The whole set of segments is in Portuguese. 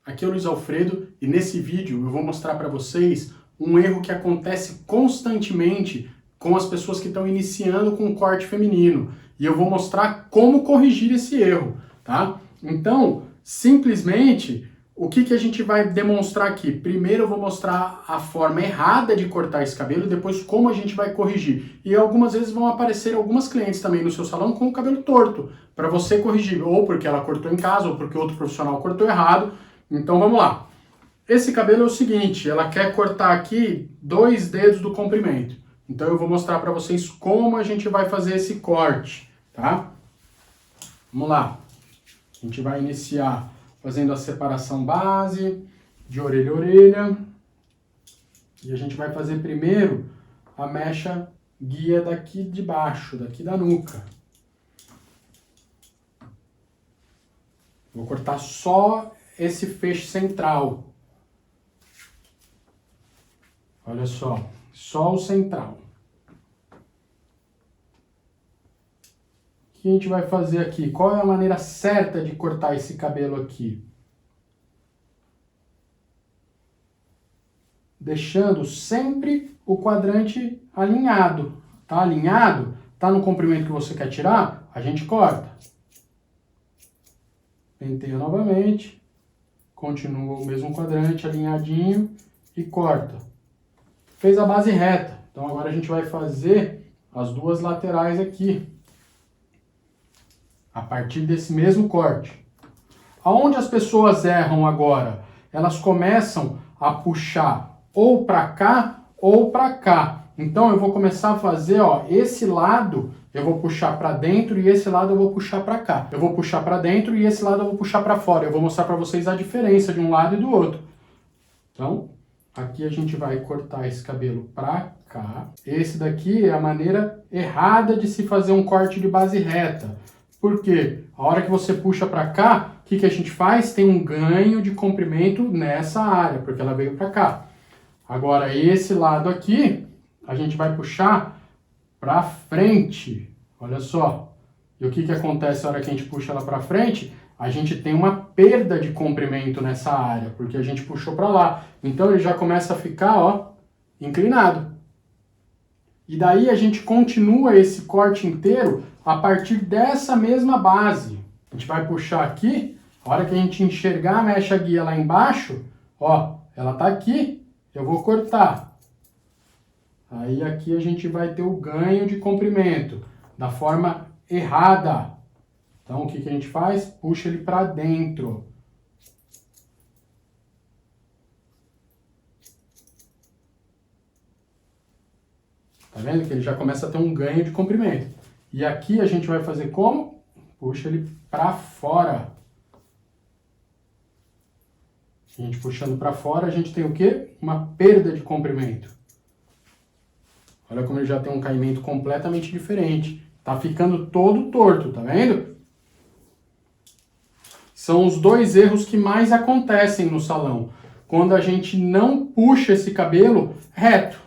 Aqui é o Luiz Alfredo e nesse vídeo eu vou mostrar para vocês um erro que acontece constantemente com as pessoas que estão iniciando com o corte feminino. E eu vou mostrar como corrigir esse erro, tá? Então, simplesmente, o que a gente vai demonstrar aqui? Primeiro eu vou mostrar a forma errada de cortar esse cabelo e depois como a gente vai corrigir. E algumas vezes vão aparecer algumas clientes também no seu salão com o cabelo torto, para você corrigir, ou porque ela cortou em casa, ou porque outro profissional cortou errado. Então vamos lá. Esse cabelo é o seguinte, ela quer cortar aqui 2 dedos do comprimento. Então eu vou mostrar para vocês como a gente vai fazer esse corte, tá? Vamos lá. A gente vai iniciar fazendo a separação base, de orelha a orelha. E a gente vai fazer primeiro a mecha guia daqui de baixo, daqui da nuca. Vou cortar só esse feixe central. Olha só o central. O que a gente vai fazer aqui? Qual é a maneira certa de cortar esse cabelo aqui? Deixando sempre o quadrante alinhado. Tá alinhado? Tá no comprimento que você quer tirar? A gente corta. Penteia novamente. Continua o mesmo quadrante alinhadinho e corta. Fez a base reta. Então agora a gente vai fazer as 2 laterais aqui. A partir desse mesmo corte. Aonde as pessoas erram agora? Elas começam a puxar ou para cá ou para cá. Então eu vou começar a fazer, ó, esse lado eu vou puxar para dentro e esse lado eu vou puxar para cá. Eu vou puxar para dentro e esse lado eu vou puxar para fora. Eu vou mostrar para vocês a diferença de um lado e do outro. Então, aqui a gente vai cortar esse cabelo para cá. Esse daqui é a maneira errada de se fazer um corte de base reta. Por quê? A hora que você puxa para cá, o que a gente faz? Tem um ganho de comprimento nessa área, porque ela veio para cá. Agora, esse lado aqui, a gente vai puxar para frente. Olha só. E o que acontece na hora que a gente puxa ela para frente? A gente tem uma perda de comprimento nessa área, porque a gente puxou para lá. Então, ele já começa a ficar, ó, inclinado. E daí a gente continua esse corte inteiro a partir dessa mesma base. A gente vai puxar aqui, a hora que a gente enxergar a mecha guia lá embaixo, ó, ela tá aqui, eu vou cortar. Aí aqui a gente vai ter o ganho de comprimento, da forma errada. Então o que a gente faz? Puxa ele para dentro. Tá vendo que ele já começa a ter um ganho de comprimento. E aqui a gente vai fazer como? Puxa ele para fora. A gente puxando para fora, a gente tem o quê? Uma perda de comprimento. Olha como ele já tem um caimento completamente diferente. Tá ficando todo torto, tá vendo? São os 2 erros que mais acontecem no salão. Quando a gente não puxa esse cabelo reto.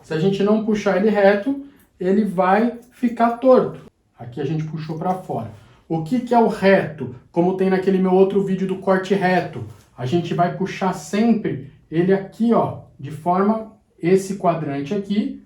Se a gente não puxar ele reto, ele vai ficar torto. Aqui a gente puxou para fora. O que é o reto? Como tem naquele meu outro vídeo do corte reto. A gente vai puxar sempre ele aqui, ó, de forma, esse quadrante aqui,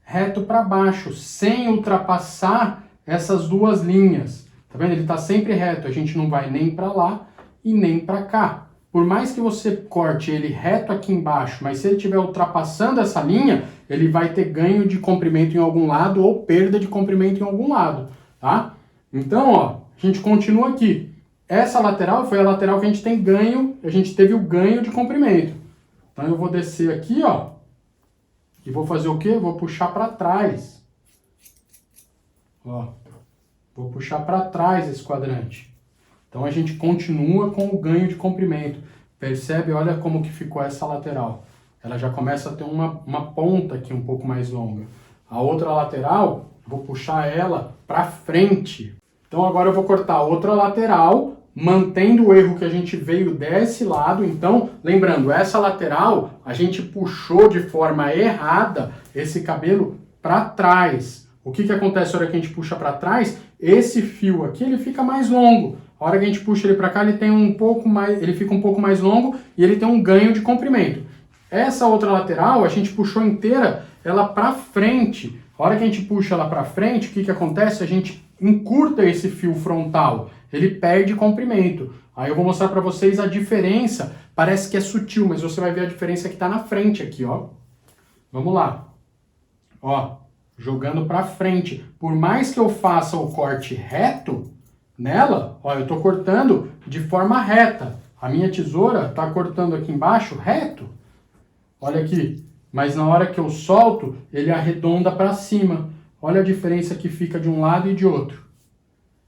reto para baixo, sem ultrapassar essas 2 linhas. Tá vendo? Ele está sempre reto. A gente não vai nem para lá e nem para cá. Por mais que você corte ele reto aqui embaixo, mas se ele estiver ultrapassando essa linha, ele vai ter ganho de comprimento em algum lado ou perda de comprimento em algum lado, tá? Então, ó, a gente continua aqui. Essa lateral foi a lateral que a gente tem ganho, a gente teve o ganho de comprimento. Então eu vou descer aqui, ó, e vou fazer o quê? Vou puxar para trás. Ó, vou puxar para trás esse quadrante. Então a gente continua com o ganho de comprimento. Percebe? Olha como que ficou essa lateral. Ela já começa a ter uma ponta aqui um pouco mais longa. A outra lateral, vou puxar ela para frente. Então agora eu vou cortar a outra lateral, mantendo o erro que a gente veio desse lado. Então, lembrando, essa lateral a gente puxou de forma errada esse cabelo para trás. O que acontece na hora que a gente puxa para trás? Esse fio aqui ele fica mais longo. A hora que a gente puxa ele para cá, ele tem um pouco mais, ele fica um pouco mais longo e ele tem um ganho de comprimento. Essa outra lateral, a gente puxou inteira ela para frente. A hora que a gente puxa ela para frente, o que que acontece? A gente encurta esse fio frontal, ele perde comprimento. Aí eu vou mostrar para vocês a diferença, parece que é sutil, mas você vai ver a diferença que está na frente aqui, ó. Vamos lá. Ó, jogando para frente. Por mais que eu faça o corte reto nela, ó, eu tô cortando de forma reta. A minha tesoura tá cortando aqui embaixo reto. Olha aqui. Mas na hora que eu solto, ele arredonda para cima. Olha a diferença que fica de um lado e de outro.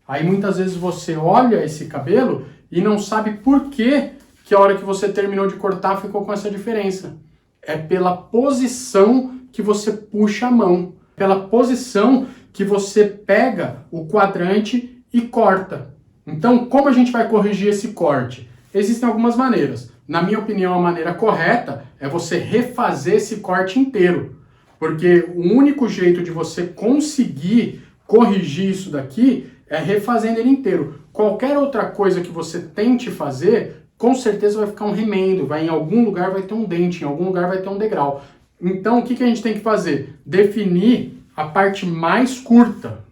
Aí muitas vezes você olha esse cabelo e não sabe por que a hora que você terminou de cortar ficou com essa diferença. É pela posição que você puxa a mão. Pela posição que você pega o quadrante e corta. Então, como a gente vai corrigir esse corte? Existem algumas maneiras. Na minha opinião, a maneira correta é você refazer esse corte inteiro. Porque o único jeito de você conseguir corrigir isso daqui é refazendo ele inteiro. Qualquer outra coisa que você tente fazer, com certeza vai ficar um remendo, em algum lugar vai ter um dente, em algum lugar vai ter um degrau. Então, o que a gente tem que fazer? Definir a parte mais curta.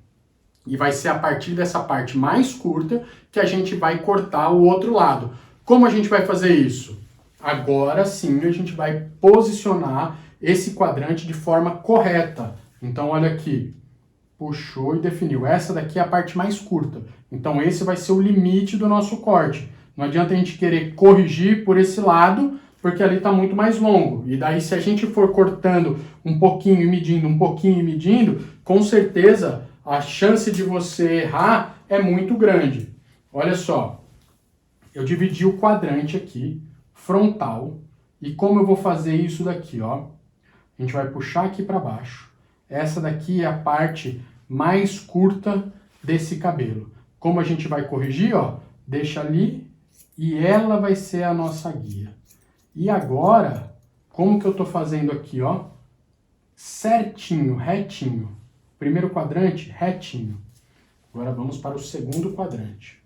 E vai ser a partir dessa parte mais curta que a gente vai cortar o outro lado. Como a gente vai fazer isso? Agora sim a gente vai posicionar esse quadrante de forma correta. Então olha aqui, puxou e definiu. Essa daqui é a parte mais curta. Então esse vai ser o limite do nosso corte. Não adianta a gente querer corrigir por esse lado, porque ali está muito mais longo. E daí se a gente for cortando um pouquinho e medindo, com certeza a chance de você errar é muito grande. Olha só, eu dividi o quadrante aqui, frontal, e como eu vou fazer isso daqui, ó? A gente vai puxar aqui para baixo. Essa daqui é a parte mais curta desse cabelo. Como a gente vai corrigir, ó? Deixa ali e ela vai ser a nossa guia. E agora, como que eu tô fazendo aqui, ó? Certinho, retinho. Primeiro quadrante, retinho. Agora vamos para o segundo quadrante.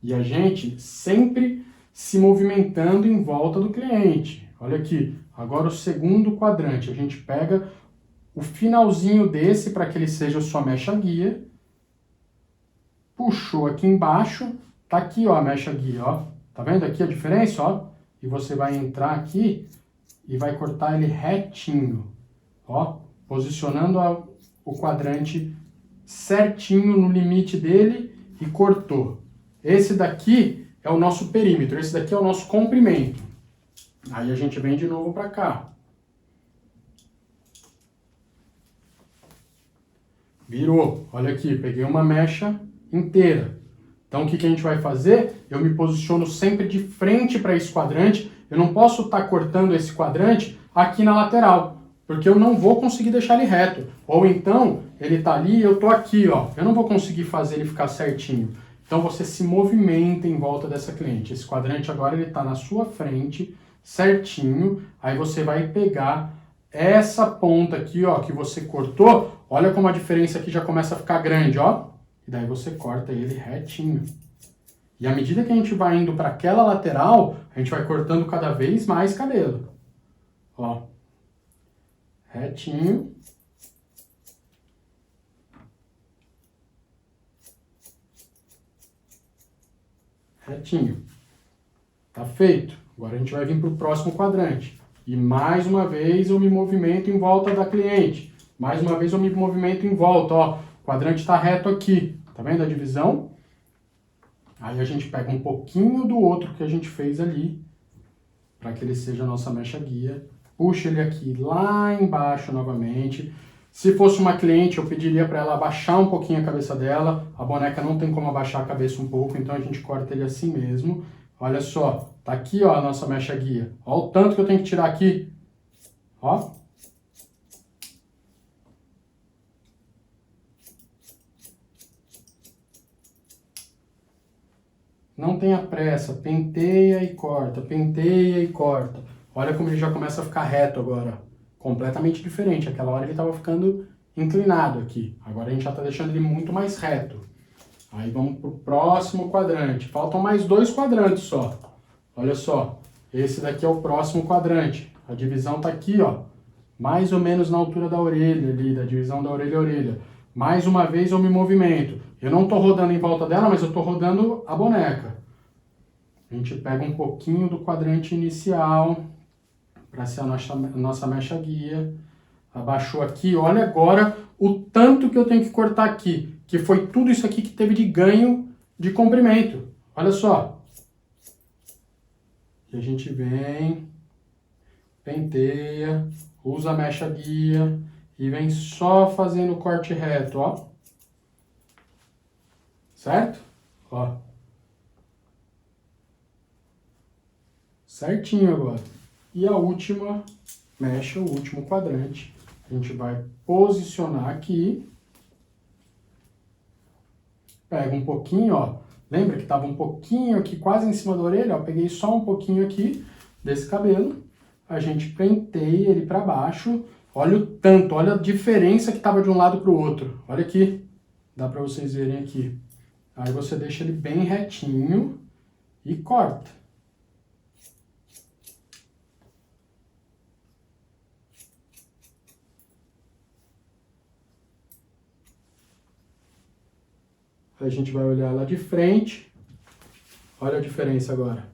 E a gente sempre se movimentando em volta do cliente. Olha aqui, agora o segundo quadrante. A gente pega o finalzinho desse para que ele seja sua mecha guia. Puxou aqui embaixo, tá aqui, ó, a mecha guia, ó. Tá vendo aqui a diferença, ó? E você vai entrar aqui e vai cortar ele retinho, ó, posicionando o quadrante certinho no limite dele e cortou. Esse daqui é o nosso perímetro, esse daqui é o nosso comprimento. Aí a gente vem de novo para cá. Virou. Olha aqui, peguei uma mecha inteira. Então o que a gente vai fazer? Eu me posiciono sempre de frente para esse quadrante. Eu não posso estar cortando esse quadrante aqui na lateral, porque eu não vou conseguir deixar ele reto. Ou então, ele está ali e eu estou aqui, ó. Eu não vou conseguir fazer ele ficar certinho. Então você se movimenta em volta dessa cliente. Esse quadrante agora ele está na sua frente, certinho. Aí você vai pegar essa ponta aqui, ó, que você cortou. Olha como a diferença aqui já começa a ficar grande, ó. E daí você corta ele retinho. E à medida que a gente vai indo para aquela lateral, a gente vai cortando cada vez mais cabelo. Ó. Retinho. Retinho. Tá feito. Agora a gente vai vir para o próximo quadrante. E mais uma vez eu me movimento em volta da cliente. Mais uma vez eu me movimento em volta, ó. O quadrante está reto aqui. Tá vendo a divisão? Aí a gente pega um pouquinho do outro que a gente fez ali, para que ele seja a nossa mecha guia. Puxa ele aqui lá embaixo novamente. Se fosse uma cliente, eu pediria para ela abaixar um pouquinho a cabeça dela. A boneca não tem como abaixar a cabeça um pouco, então a gente corta ele assim mesmo. Olha só, tá aqui, ó, a nossa mecha guia. Olha o tanto que eu tenho que tirar aqui. Ó. Não tenha pressa, penteia e corta, penteia e corta. Olha como ele já começa a ficar reto agora. Completamente diferente. Aquela hora ele estava ficando inclinado aqui. Agora a gente já está deixando ele muito mais reto. Aí vamos para o próximo quadrante. Faltam mais 2 quadrantes só. Olha só, esse daqui é o próximo quadrante. A divisão está aqui, ó, mais ou menos na altura da orelha ali, da divisão da orelha a orelha. Mais uma vez eu me movimento. Eu não estou rodando em volta dela, mas eu estou rodando a boneca. A gente pega um pouquinho do quadrante inicial para ser a nossa mecha guia. Abaixou aqui, olha agora o tanto que eu tenho que cortar aqui, que foi tudo isso aqui que teve de ganho de comprimento. Olha só. E a gente vem, penteia, usa a mecha guia e vem só fazendo o corte reto, ó. Certo? Ó. Certinho agora. E a última mecha, o último quadrante. A gente vai posicionar aqui. Pega um pouquinho, ó. Lembra que estava um pouquinho aqui, quase em cima da orelha? Ó, peguei só um pouquinho aqui desse cabelo. A gente penteia ele para baixo. Olha o tanto, olha a diferença que estava de um lado para o outro. Olha aqui. Dá para vocês verem aqui. Aí você deixa ele bem retinho e corta. A gente vai olhar lá de frente. Olha a diferença agora.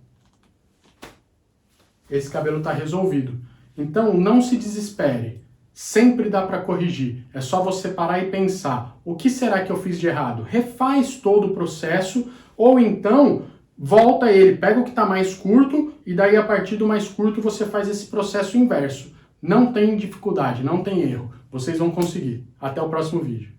Esse cabelo está resolvido. Então, não se desespere. Sempre dá para corrigir. É só você parar e pensar. O que será que eu fiz de errado? Refaz todo o processo ou então volta ele, pega o que está mais curto e daí a partir do mais curto você faz esse processo inverso. Não tem dificuldade, não tem erro. Vocês vão conseguir. Até o próximo vídeo.